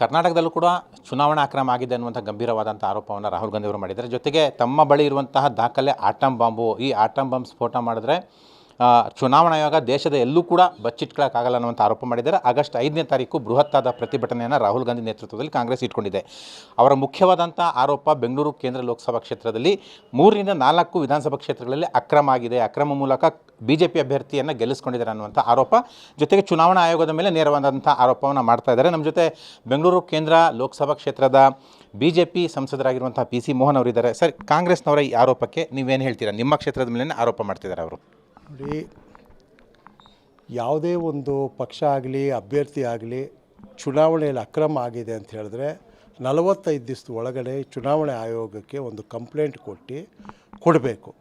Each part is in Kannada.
ಕರ್ನಾಟಕದಲ್ಲೂ ಕೂಡ ಚುನಾವಣಾ ಅಕ್ರಮ ಆಗಿದೆ ಅನ್ನುವಂಥ ಗಂಭೀರವಾದಂಥ ಆರೋಪವನ್ನು ರಾಹುಲ್ ಗಾಂಧಿ ಅವರು ಮಾಡಿದ್ದಾರೆ. ಜೊತೆಗೆ ತಮ್ಮ ಬಳಿ ಇರುವಂತಹ ದಾಖಲೆ ಆಟಮ್ ಬಾಂಬು, ಈ ಆಟಮ್ ಬಾಂಬ್ ಸ್ಫೋಟ ಮಾಡಿದ್ರೆ ಚುನಾವಣಾ ಆಯೋಗ ದೇಶದ ಎಲ್ಲೂ ಕೂಡ ಬಚ್ಚಿಟ್ಕೊಳ್ಳೋಕ್ಕಾಗಲ್ಲ ಅನ್ನುವಂಥ ಆರೋಪ ಮಾಡಿದ್ದಾರೆ. ಆಗಸ್ಟ್ 5ನೇ ತಾರೀಕು ಬೃಹತ್ತಾದ ಪ್ರತಿಭಟನೆಯನ್ನು ರಾಹುಲ್ ಗಾಂಧಿ ನೇತೃತ್ವದಲ್ಲಿ ಕಾಂಗ್ರೆಸ್ ಇಟ್ಕೊಂಡಿದೆ. ಅವರ ಮುಖ್ಯವಾದಂಥ ಆರೋಪ ಬೆಂಗಳೂರು ಕೇಂದ್ರ ಲೋಕಸಭಾ ಕ್ಷೇತ್ರದಲ್ಲಿ 3ರಿಂದ 4 ವಿಧಾನಸಭಾ ಕ್ಷೇತ್ರಗಳಲ್ಲಿ ಅಕ್ರಮ ಆಗಿದೆ, ಅಕ್ರಮ ಮೂಲಕ BJP ಅಭ್ಯರ್ಥಿಯನ್ನು ಗೆಲ್ಲಿಸ್ಕೊಂಡಿದ್ದಾರೆ ಅನ್ನುವಂಥ ಆರೋಪ, ಜೊತೆಗೆ ಚುನಾವಣಾ ಆಯೋಗದ ಮೇಲೆ ನೇರವಾದಂಥ ಆರೋಪವನ್ನು ಮಾಡ್ತಾ ಇದ್ದಾರೆ. ನಮ್ಮ ಜೊತೆ ಬೆಂಗಳೂರು ಕೇಂದ್ರ ಲೋಕಸಭಾ ಕ್ಷೇತ್ರದ BJP ಸಂಸದರಾಗಿರುವಂಥ PC ಮೋಹನ್ ಅವರಿದ್ದಾರೆ. ಸರ್, ಕಾಂಗ್ರೆಸ್ನವರ ಈ ಆರೋಪಕ್ಕೆ ನೀವೇನು ಹೇಳ್ತೀರಾ? ನಿಮ್ಮ ಕ್ಷೇತ್ರದ ಮೇಲೆ ಆರೋಪ ಮಾಡ್ತಿದ್ದಾರೆ ಅವರು. ನೋಡಿ, ಯಾವುದೇ ಒಂದು ಪಕ್ಷ ಆಗಲಿ ಅಭ್ಯರ್ಥಿ ಆಗಲಿ ಚುನಾವಣೆಯಲ್ಲಿ ಅಕ್ರಮ ಆಗಿದೆ ಅಂತ ಹೇಳಿದ್ರೆ 45 ದಿವಸದ ಒಳಗಡೆ ಚುನಾವಣೆ ಆಯೋಗಕ್ಕೆ ಒಂದು ಕಂಪ್ಲೇಂಟ್ ಕೊಡಬೇಕು.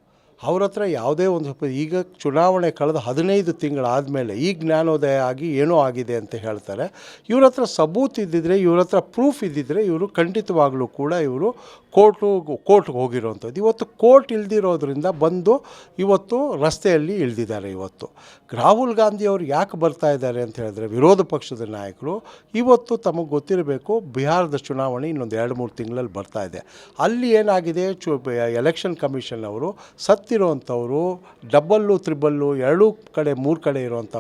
ಅವ್ರ ಹತ್ರ ಯಾವುದೇ ಒಂದು ಈಗ ಚುನಾವಣೆ ಕಳೆದ 15 ತಿಂಗಳಾದಮೇಲೆ ಈಗ ಜ್ಞಾನೋದಯ ಆಗಿ ಏನೋ ಆಗಿದೆ ಅಂತ ಹೇಳ್ತಾರೆ. ಇವ್ರ ಹತ್ರ ಸಬೂತ್ ಇದ್ದಿದ್ರೆ, ಇವ್ರ ಹತ್ರ ಪ್ರೂಫ್ ಇದ್ದಿದ್ದರೆ ಇವರು ಖಂಡಿತವಾಗ್ಲೂ ಕೂಡ ಇವರು ಕೋರ್ಟ್ಗೆ ಹೋಗಿರೋವಂಥದ್ದು. ಇವತ್ತು ಕೋರ್ಟ್ ಇಲ್ದಿರೋದ್ರಿಂದ ಬಂದು ಇವತ್ತು ರಸ್ತೆಯಲ್ಲಿ ಇಳಿದಿದ್ದಾರೆ. ಇವತ್ತು ರಾಹುಲ್ ಗಾಂಧಿ ಅವರು ಯಾಕೆ ಬರ್ತಾ ಇದ್ದಾರೆ ಅಂತ ಹೇಳಿದ್ರೆ, ವಿರೋಧ ಪಕ್ಷದ ನಾಯಕರು ಇವತ್ತು ತಮಗೆ ಗೊತ್ತಿರಬೇಕು, ಬಿಹಾರದ ಚುನಾವಣೆ ಇನ್ನೊಂದು 2-3 ತಿಂಗಳಲ್ಲಿ ಬರ್ತಾ ಇದೆ. ಅಲ್ಲಿ ಏನಾಗಿದೆ, ಎಲೆಕ್ಷನ್ ಕಮಿಷನ್ ಅವರು ಸತ್ತಿರೋವಂಥವ್ರು ಡಬ್ಬಲ್ಲು ತ್ರಿಬಲ್ಲು 2 ಕಡೆ 3 ಕಡೆ ಇರೋವಂಥ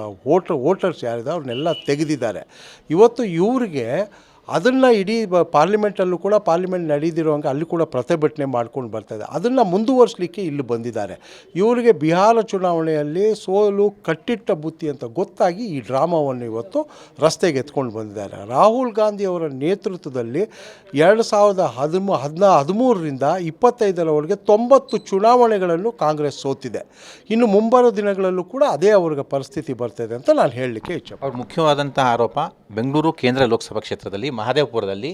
ವೋಟರ್ಸ್ ಯಾರಿದೆ ಅವ್ರನ್ನೆಲ್ಲ ತೆಗೆದಿದ್ದಾರೆ. ಇವತ್ತು ಇವ್ರಿಗೆ ಅದನ್ನು ಇಡೀ ಪಾರ್ಲಿಮೆಂಟಲ್ಲೂ ಕೂಡ ಪಾರ್ಲಿಮೆಂಟ್ ನಡೆದಿರೋಂಗೆ ಅಲ್ಲಿ ಕೂಡ ಪ್ರತಿಭಟನೆ ಮಾಡ್ಕೊಂಡು ಬರ್ತಾಯಿದೆ. ಅದನ್ನು ಮುಂದುವರಿಸಲಿಕ್ಕೆ ಇಲ್ಲಿ ಬಂದಿದ್ದಾರೆ. ಇವರಿಗೆ ಬಿಹಾರ ಚುನಾವಣೆಯಲ್ಲಿ ಸೋಲು ಕಟ್ಟಿಟ್ಟ ಬುತ್ತಿ ಅಂತ ಗೊತ್ತಾಗಿ ಈ ಡ್ರಾಮಾವನ್ನು ಇವತ್ತು ರಸ್ತೆಗೆ ಎತ್ಕೊಂಡು ಬಂದಿದ್ದಾರೆ. ರಾಹುಲ್ ಗಾಂಧಿ ಅವರ ನೇತೃತ್ವದಲ್ಲಿ 2013ರಿಂದ 25ರವರೆಗೆ 90 ಚುನಾವಣೆಗಳನ್ನು ಕಾಂಗ್ರೆಸ್ ಸೋತಿದೆ. ಇನ್ನು ಮುಂಬರೋ ದಿನಗಳಲ್ಲೂ ಕೂಡ ಅದೇ ಅವ್ರಿಗೆ ಪರಿಸ್ಥಿತಿ ಬರ್ತಾಯಿದೆ ಅಂತ ನಾನು ಹೇಳಲಿಕ್ಕೆ ಇಚ್ಛೆ. ಅವ್ರ ಮುಖ್ಯವಾದಂಥ ಆರೋಪ ಬೆಂಗಳೂರು ಕೇಂದ್ರ ಲೋಕಸಭಾ ಕ್ಷೇತ್ರದಲ್ಲಿ ಮಹದೇವಪುರದಲ್ಲಿ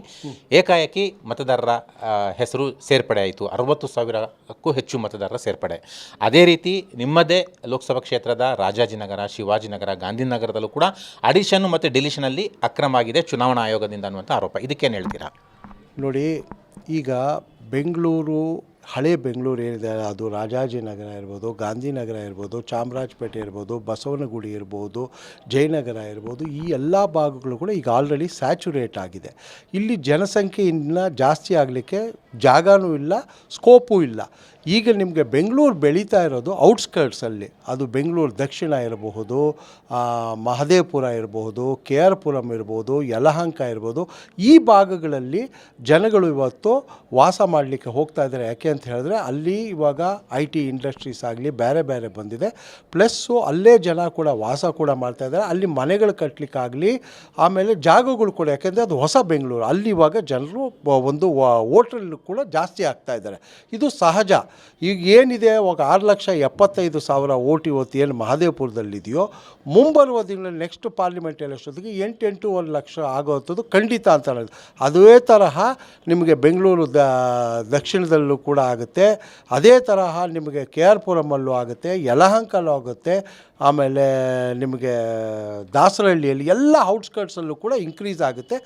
ಏಕಾಏಕಿ ಮತದಾರರ ಹೆಸರು ಸೇರ್ಪಡೆ ಆಯಿತು. 60,000ಕ್ಕೂ ಹೆಚ್ಚು ಮತದಾರರ ಸೇರ್ಪಡೆ. ಅದೇ ರೀತಿ ನಿಮ್ಮದೇ ಲೋಕಸಭಾ ಕ್ಷೇತ್ರದ ರಾಜಾಜಿನಗರ, ಶಿವಾಜಿನಗರ, ಗಾಂಧಿನಗರದಲ್ಲೂ ಕೂಡ ಅಡಿಷನ್ ಮತ್ತು ಡಿಲಿಷನಲ್ಲಿ ಅಕ್ರಮ ಆಗಿದೆ ಚುನಾವಣಾ ಆಯೋಗದಿಂದ ಅನ್ನುವಂಥ ಆರೋಪ. ಇದಕ್ಕೇನು ಹೇಳ್ತೀರಾ? ನೋಡಿ, ಈಗ ಬೆಂಗಳೂರು, ಹಳೆ ಬೆಂಗಳೂರು ಏನಿದೆ ಅದು ರಾಜಾಜಿನಗರ ಇರ್ಬೋದು, ಗಾಂಧಿನಗರ ಇರ್ಬೋದು, ಚಾಮರಾಜಪೇಟೆ ಇರ್ಬೋದು, ಬಸವನಗುಡಿ ಇರ್ಬೋದು, ಜಯನಗರ ಇರ್ಬೋದು, ಈ ಎಲ್ಲ ಭಾಗಗಳು ಕೂಡ ಈಗ ಆಲ್ರೆಡಿ ಸ್ಯಾಚುರೇಟ್ ಆಗಿದೆ. ಇಲ್ಲಿ ಜನಸಂಖ್ಯೆ ಇನ್ನೂ ಜಾಸ್ತಿ ಆಗಲಿಕ್ಕೆ ಜಾಗನೂ ಇಲ್ಲ, ಸ್ಕೋಪು ಇಲ್ಲ. ಈಗ ನಿಮಗೆ ಬೆಂಗಳೂರು ಬೆಳೀತಾ ಇರೋದು ಔಟ್ಸ್ಕರ್ಟ್ಸಲ್ಲಿ. ಅದು ಬೆಂಗಳೂರು ದಕ್ಷಿಣ ಇರಬಹುದು, ಮಹದೇವಪುರ ಇರಬಹುದು, KR ಪುರಂ ಇರ್ಬೋದು, ಯಲಹಂಕ ಇರ್ಬೋದು, ಈ ಭಾಗಗಳಲ್ಲಿ ಜನಗಳು ಇವತ್ತು ವಾಸ ಮಾಡಲಿಕ್ಕೆ ಹೋಗ್ತಾ ಇದ್ದಾರೆ. ಯಾಕೆ ಅಂತ ಹೇಳಿದ್ರೆ ಅಲ್ಲಿ ಇವಾಗ IT ಇಂಡಸ್ಟ್ರೀಸ್ ಆಗಲಿ ಬೇರೆ ಬೇರೆ ಬಂದಿದೆ. ಪ್ಲಸ್ಸು ಅಲ್ಲೇ ಜನ ಕೂಡ ವಾಸ ಕೂಡ ಮಾಡ್ತಾಯಿದ್ದಾರೆ. ಅಲ್ಲಿ ಮನೆಗಳು ಕಟ್ಟಲಿಕ್ಕಾಗಲಿ, ಆಮೇಲೆ ಜಾಗಗಳು ಕೂಡ, ಯಾಕೆಂದರೆ ಅದು ಹೊಸ ಬೆಂಗಳೂರು, ಅಲ್ಲಿ ಇವಾಗ ಜನರು ಒಂದು ಹೋಟೆಲ್ ಕೂಡ ಜಾಸ್ತಿ ಆಗ್ತಾ ಇದ್ದಾರೆ. ಇದು ಸಹಜ. ಈಗ ಏನಿದೆ, ಇವಾಗ 6,75,000 ಓಟ್ ಇವತ್ತು ಏನು ಮಹದೇವಪುರದಲ್ಲಿದೆಯೋ, ಮುಂಬರುವ ದಿನಗಳಲ್ಲಿ ನೆಕ್ಸ್ಟ್ ಪಾರ್ಲಿಮೆಂಟ್ ಎಲೆಕ್ಷನ್ಗೆ 8-8.5 ಲಕ್ಷ ಆಗೋವಂಥದ್ದು ಖಂಡಿತ ಅಂತ ಅನ್ನೋದು. ಅದೇ ತರಹ ನಿಮಗೆ ಬೆಂಗಳೂರು ದಕ್ಷಿಣದಲ್ಲೂ ಕೂಡ ಆಗುತ್ತೆ. ಅದೇ ತರಹ ನಿಮಗೆ KR ಪುರಮಲ್ಲೂ ಆಗುತ್ತೆ, ಯಲಹಂಕಲ್ಲೂ ಆಗುತ್ತೆ, ಆಮೇಲೆ ನಿಮಗೆ ದಾಸರಹಳ್ಳಿಯಲ್ಲಿ ಎಲ್ಲ ಔಟ್ಸ್ಕರ್ಟ್ಸಲ್ಲೂ ಕೂಡ ಇನ್ಕ್ರೀಸ್ ಆಗುತ್ತೆ.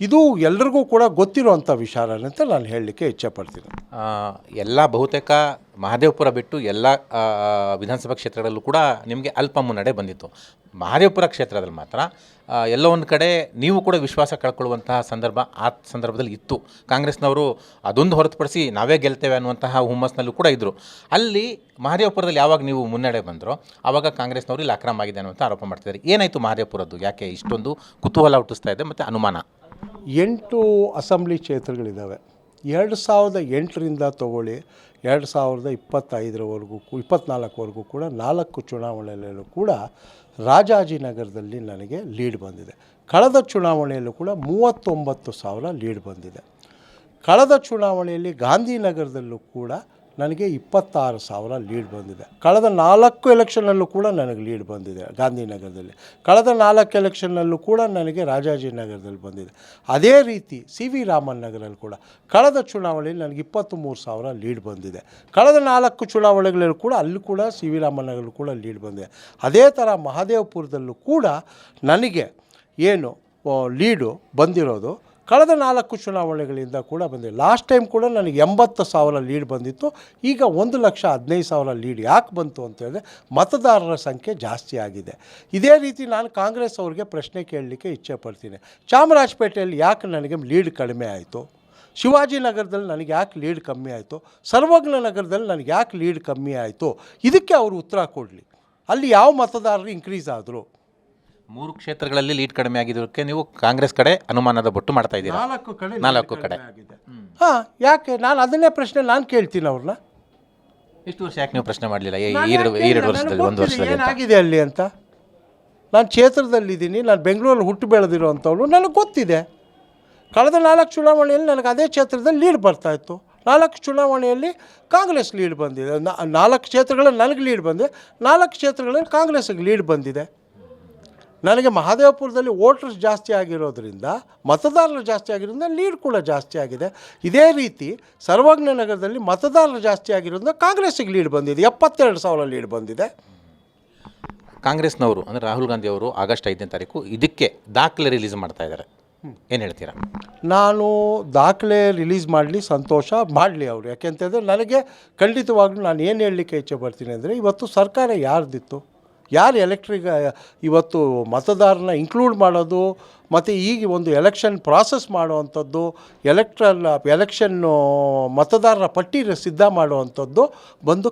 ಇದು ಎಲ್ರಿಗೂ ಕೂಡ ಗೊತ್ತಿರುವಂಥ ವಿಚಾರ ಅಂತ ನಾನು ಹೇಳಲಿಕ್ಕೆ ಇಚ್ಛೆಪಡ್ತೀನಿ. ಎಲ್ಲ ಬಹುತೇಕ ಮಹದೇವಪುರ ಬಿಟ್ಟು ಎಲ್ಲ ವಿಧಾನಸಭಾ ಕ್ಷೇತ್ರಗಳಲ್ಲೂ ಕೂಡ ನಿಮಗೆ ಅಲ್ಪ ಮುನ್ನಡೆ ಬಂದಿತ್ತು. ಮಹದೇವಪುರ ಕ್ಷೇತ್ರದಲ್ಲಿ ಮಾತ್ರ ಎಲ್ಲೋ ಒಂದು ಕಡೆ ನೀವು ಕೂಡ ವಿಶ್ವಾಸ ಕಳ್ಕೊಳ್ಳುವಂತಹ ಆ ಸಂದರ್ಭದಲ್ಲಿ ಇತ್ತು. ಕಾಂಗ್ರೆಸ್ನವರು ಅದೊಂದು ಹೊರತುಪಡಿಸಿ ನಾವೇ ಗೆಲ್ತೇವೆ ಅನ್ನುವಂತಹ ಹುಮ್ಮಸ್ನಲ್ಲೂ ಕೂಡ ಇದ್ದರು. ಅಲ್ಲಿ ಮಹದೇವಪುರದಲ್ಲಿ ಯಾವಾಗ ನೀವು ಮುನ್ನಡೆ ಬಂದರೋ ಆವಾಗ ಕಾಂಗ್ರೆಸ್ನವರು ಇಲ್ಲಿ ಅಕ್ರಮ ಆಗಿದೆ ಅನ್ನುವಂಥ ಆರೋಪ ಮಾಡ್ತಿದ್ದಾರೆ. ಏನಾಯಿತು ಮಹದೇವಪುರದ್ದು? ಯಾಕೆ ಇಷ್ಟೊಂದು ಕುತೂಹಲ ಹುಟ್ಟಿಸ್ತಾ ಇದೆ ಮತ್ತು ಅನುಮಾನ? 8 ಅಸೆಂಬ್ಲಿ ಕ್ಷೇತ್ರಗಳಿದ್ದಾವೆ. 2008ರಿಂದ ತಗೊಳ್ಳಿ 2025ರವರೆಗೂ 24ವರೆಗೂ ಕೂಡ 4 ಚುನಾವಣೆಯಲ್ಲೂ ಕೂಡ ರಾಜಾಜಿನಗರದಲ್ಲಿ ನನಗೆ ಲೀಡ್ ಬಂದಿದೆ. ಕಳೆದ ಚುನಾವಣೆಯಲ್ಲೂ ಕೂಡ 39,000 ಲೀಡ್ ಬಂದಿದೆ. ಕಳೆದ ಚುನಾವಣೆಯಲ್ಲಿ ಗಾಂಧಿನಗರದಲ್ಲೂ ಕೂಡ ನನಗೆ 26,000 ಲೀಡ್ ಬಂದಿದೆ. ಕಳೆದ 4 ಎಲೆಕ್ಷನ್ನಲ್ಲೂ ಕೂಡ ನನಗೆ ಲೀಡ್ ಬಂದಿದೆ ಗಾಂಧಿನಗರದಲ್ಲಿ. ಕಳೆದ 4 ಎಲೆಕ್ಷನ್ನಲ್ಲೂ ಕೂಡ ನನಗೆ ರಾಜಾಜಿನಗರದಲ್ಲಿ ಬಂದಿದೆ. ಅದೇ ರೀತಿ CV ರಾಮನ್ ನಗರಲ್ಲಿ ಕೂಡ ಕಳೆದ ಚುನಾವಣೆಯಲ್ಲಿ ನನಗೆ 23,000 ಲೀಡ್ ಬಂದಿದೆ. ಕಳೆದ 4 ಚುನಾವಣೆಗಳಲ್ಲೂ ಕೂಡ ಅಲ್ಲಿ ಕೂಡ CV ರಾಮನ್ ನಗರಲ್ಲೂ ಕೂಡ ಲೀಡ್ ಬಂದಿದೆ. ಅದೇ ಥರ ಮಹದೇವಪುರದಲ್ಲೂ ಕೂಡ ನನಗೆ ಏನು ಲೀಡು ಬಂದಿರೋದು ಕಳೆದ 4 ಚುನಾವಣೆಗಳಿಂದ ಕೂಡ ಬಂದಿದೆ. ಲಾಸ್ಟ್ ಟೈಮ್ ಕೂಡ ನನಗೆ 80,000 ಲೀಡ್ ಬಂದಿತ್ತು. ಈಗ 1,15,000 ಲೀಡ್ ಯಾಕೆ ಬಂತು ಅಂತ ಹೇಳಿದ್ರೆ ಮತದಾರರ ಸಂಖ್ಯೆ ಜಾಸ್ತಿ ಆಗಿದೆ. ಇದೇ ರೀತಿ ನಾನು ಕಾಂಗ್ರೆಸ್ ಅವ್ರಿಗೆ ಪ್ರಶ್ನೆ ಕೇಳಲಿಕ್ಕೆ ಇಚ್ಛೆ ಪಡ್ತೀನಿ. ಚಾಮರಾಜಪೇಟೆಯಲ್ಲಿ ಯಾಕೆ ನನಗೆ ಲೀಡ್ ಕಡಿಮೆ ಆಯಿತು? ಶಿವಾಜಿನಗರದಲ್ಲಿ ನನಗೆ ಯಾಕೆ ಲೀಡ್ ಕಮ್ಮಿ ಆಯಿತು? ಸರ್ವಜ್ಞ ನಗರದಲ್ಲಿ ನನಗೆ ಯಾಕೆ ಲೀಡ್ ಕಮ್ಮಿ ಆಯಿತು? ಇದಕ್ಕೆ ಅವರು ಉತ್ತರ ಕೊಡಲಿ. ಅಲ್ಲಿ ಯಾವ ಮತದಾರರು ಇನ್ಕ್ರೀಸ್ ಆದರು? 3 ಕ್ಷೇತ್ರಗಳಲ್ಲಿ ಲೀಡ್ ಕಡಿಮೆ ಆಗಿದ್ದಕ್ಕೆ ನೀವು ಕಾಂಗ್ರೆಸ್ ಕಡೆ ಅನುಮಾನದ ಬೊಟ್ಟು ಮಾಡ್ತಾ ಇದ್ದೀರಾ. 4 ಕಡೆ ಆಗಿದೆ. ಹಾಂ, ಯಾಕೆ? ನಾನು ಅದನ್ನೇ ಪ್ರಶ್ನೆ ನಾನು ಕೇಳ್ತೀನಿ ಅವ್ರನ್ನ. ಎಷ್ಟು ವರ್ಷ ಯಾಕೆ ನೀವು ಪ್ರಶ್ನೆ ಮಾಡಲಿಲ್ಲ? ಎರಡು ವರ್ಷದಲ್ಲಿ, 1 ವರ್ಷದಲ್ಲಿ ಏನಾಗಿದೆ ಅಲ್ಲಿ ಅಂತ. ನಾನು ಕ್ಷೇತ್ರದಲ್ಲಿದ್ದೀನಿ, ನಾನು ಬೆಂಗಳೂರಲ್ಲಿ ಹುಟ್ಟು ಬೆಳೆದಿರೋ ಅಂಥವ್ರು, ನನಗೆ ಗೊತ್ತಿದೆ. ಕಳೆದ 4 ಚುನಾವಣೆಯಲ್ಲಿ ನನಗೆ ಅದೇ ಕ್ಷೇತ್ರದಲ್ಲಿ ಲೀಡ್ ಬರ್ತಾಯಿತ್ತು. 4 ಚುನಾವಣೆಯಲ್ಲಿ ಕಾಂಗ್ರೆಸ್ ಲೀಡ್ ಬಂದಿದೆ. 4 ಕ್ಷೇತ್ರಗಳಲ್ಲಿ ನನಗೆ ಲೀಡ್ ಬಂದಿದೆ, 4 ಕ್ಷೇತ್ರಗಳಲ್ಲಿ ಕಾಂಗ್ರೆಸ್ಗೆ ಲೀಡ್ ಬಂದಿದೆ. ನನಗೆ ಮಹದೇವಪುರದಲ್ಲಿ ವೋಟರ್ಸ್ ಜಾಸ್ತಿ ಆಗಿರೋದ್ರಿಂದ, ಮತದಾರರು ಜಾಸ್ತಿ ಆಗಿರೋದ್ರಿಂದ ಲೀಡ್ ಕೂಡ ಜಾಸ್ತಿ ಆಗಿದೆ. ಇದೇ ರೀತಿ ಸರ್ವಜ್ಞ ನಗರದಲ್ಲಿ ಮತದಾರರು ಜಾಸ್ತಿ ಆಗಿರೋದ್ರಿಂದ ಕಾಂಗ್ರೆಸ್ಸಿಗೆ ಲೀಡ್ ಬಂದಿದೆ, 72,000 ಲೀಡ್ ಬಂದಿದೆ. ಕಾಂಗ್ರೆಸ್ನವರು ಅಂದರೆ ರಾಹುಲ್ ಗಾಂಧಿ ಅವರು ಆಗಸ್ಟ್ 5ನೇ ತಾರೀಕು ಇದಕ್ಕೆ ದಾಖಲೆ ರಿಲೀಸ್ ಮಾಡ್ತಾ ಇದ್ದಾರೆ. ಏನು ಹೇಳ್ತೀರಾ? ನಾನು ದಾಖಲೆ ರಿಲೀಸ್ ಮಾಡಲಿ, ಸಂತೋಷ ಮಾಡಲಿ ಅವರು. ಯಾಕೆಂತಂದರೆ ನನಗೆ ಖಂಡಿತವಾಗ್ಲೂ ನಾನು ಏನು ಹೇಳಲಿಕ್ಕೆ ಇಚ್ಛೆ ಪಡ್ತೀನಿ ಅಂದರೆ, ಇವತ್ತು ಸರ್ಕಾರ ಯಾರ್ದಿತ್ತು, ಯಾರು ಇವತ್ತು ಮತದಾರನ ಇನ್ಕ್ಲೂಡ್ ಮಾಡೋದು ಮತ್ತು ಈಗ ಒಂದು ಎಲೆಕ್ಷನ್ ಪ್ರಾಸೆಸ್ ಮಾಡುವಂಥದ್ದು, ಎಲೆಕ್ಷನ್ನು ಮತದಾರರ ಪಟ್ಟಿ ಸಿದ್ಧ ಮಾಡುವಂಥದ್ದು ಬಂದು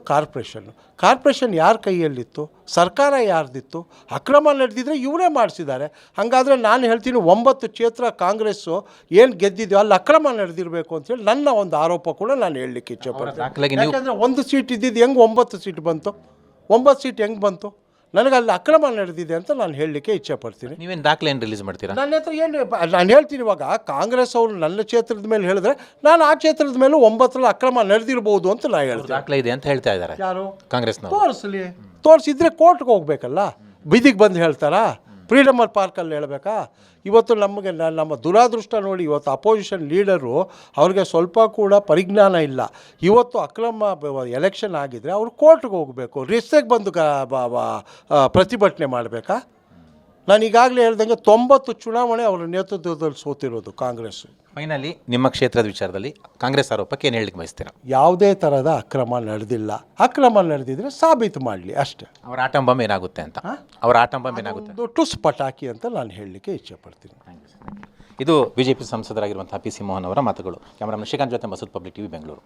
ಕಾರ್ಪೊರೇಷನ್ ಯಾರ ಕೈಯಲ್ಲಿತ್ತು? ಸರ್ಕಾರ ಯಾರ್ದಿತ್ತು? ಅಕ್ರಮ ನಡೆದಿದ್ರೆ ಇವರೇ ಮಾಡಿಸಿದ್ದಾರೆ. ಹಾಗಾದರೆ ನಾನು ಹೇಳ್ತೀನಿ, 9 ಕ್ಷೇತ್ರ ಕಾಂಗ್ರೆಸ್ಸು ಏನು ಗೆದ್ದಿದೆಯೋ ಅಲ್ಲಿ ಅಕ್ರಮ ನಡೆದಿರಬೇಕು ಅಂತೇಳಿ ನನ್ನ ಒಂದು ಆರೋಪ ಕೂಡ ನಾನು ಹೇಳಲಿಕ್ಕೆ ಇಚ್ಛೆ ಪಡ್ತೀನಿ. ಯಾಕೆಂದರೆ 1 ಸೀಟ್ ಇದ್ದಿದ್ದು ಹೆಂಗೆ 9 ಸೀಟ್ ಬಂತು? 9 ಸೀಟ್ ಹೆಂಗೆ ಬಂತು? ನನಗೆ ಅಲ್ಲಿ ಅಕ್ರಮ ನಡೆದಿದೆ ಅಂತ ನಾನು ಹೇಳಲಿಕ್ಕೆ ಇಚ್ಛೆ ಪಡ್ತೀನಿ. ನೀವೇನು ದಾಖಲೆ ಏನು ರಿಲೀಸ್ ಮಾಡ್ತೀರಾ? ನನ್ನ ಹತ್ರ ಏನು ನಾನು ಹೇಳ್ತೀನಿ, ಇವಾಗ ಕಾಂಗ್ರೆಸ್ ಅವರು ನನ್ನ ಕ್ಷೇತ್ರದ ಮೇಲೆ ಹೇಳಿದ್ರೆ ನಾನು ಆ ಕ್ಷೇತ್ರದ ಮೇಲೂ 9ರಲ್ಲಿ ಅಕ್ರಮ ನಡೆದಿರ್ಬೋದು ಅಂತ ನಾನು ಹೇಳ್ತೀನಿ. ದಾಖಲೆ ಇದೆ ಅಂತ ಹೇಳ್ತಾ ಇದ್ದಾರೆ ಯಾರು? ಕಾಂಗ್ರೆಸ್ನವರು. ತೋರಿಸಿದ್ರೆ ಕೋರ್ಟ್ಗೆ ಹೋಗ್ಬೇಕಲ್ಲ, ಬೀದಿಗೆ ಬಂದು ಹೇಳ್ತಾರಾ? ಫ್ರೀಡಮ್ ಪಾರ್ಕಲ್ಲಿ ಹೇಳಬೇಕಾ? ಇವತ್ತು ನಮಗೆ ನಮ್ಮ ದುರಾದೃಷ್ಟ ನೋಡಿ, ಇವತ್ತು ಅಪೋಸಿಷನ್ ಲೀಡರು ಅವ್ರಿಗೆ ಸ್ವಲ್ಪ ಕೂಡ ಪರಿಜ್ಞಾನ ಇಲ್ಲ. ಇವತ್ತು ಅಕ್ರಮ ಎಲೆಕ್ಷನ್ ಆಗಿದ್ದರೆ ಅವರು ಕೋರ್ಟ್ಗೆ ಹೋಗಬೇಕು, ರಿಸ್ಟ್ರಿಗೆ ಬಂದು ಪ್ರತಿಭಟನೆ ಮಾಡಬೇಕಾ? ನಾನು ಈಗಾಗಲೇ ಹೇಳ್ದಂಗೆ 90 ಚುನಾವಣೆ ಅವರ ನೇತೃತ್ವದಲ್ಲಿ ಸೋತಿರೋದು ಕಾಂಗ್ರೆಸ್. ಫೈನಲಿ ನಿಮ್ಮ ಕ್ಷೇತ್ರದ ವಿಚಾರದಲ್ಲಿ ಕಾಂಗ್ರೆಸ್ ಆರೋಪಕ್ಕೆ ಏನು ಹೇಳಲಿಕ್ಕೆ ಬಯಸ್ತೀರಾ? ಯಾವುದೇ ಥರದ ಅಕ್ರಮ ನಡೆದಿಲ್ಲ. ಅಕ್ರಮ ನಡೆದಿದ್ರೆ ಸಾಬೀತು ಮಾಡಲಿ ಅಷ್ಟೇ. ಅವರ ಆಟಂ ಬಾಂಬ್ ಏನಾಗುತ್ತೆ ಅಂತ, ಅವರ ಆಟಂ ಬಾಂಬ್ ಏನಾಗುತ್ತೆ? ಒಂದು ಟುಸ್ ಪಟಾಕಿ ಅಂತ ನಾನು ಹೇಳಲಿಕ್ಕೆ ಇಚ್ಛೆ ಪಡ್ತೀನಿ. ಇದು ಬಿಜೆಪಿ ಸಂಸದರಾಗಿರುವಂತಹ PC ಮೋಹನ್ ಅವರ ಮಾತುಗಳು. ಕ್ಯಾಮರಾಮನ್ ಶ್ರೀಕಾಂತ್ ಜೊತೆ ಮಸೂದ್, ಪಬ್ಲಿಕ್ TV, ಬೆಂಗಳೂರು.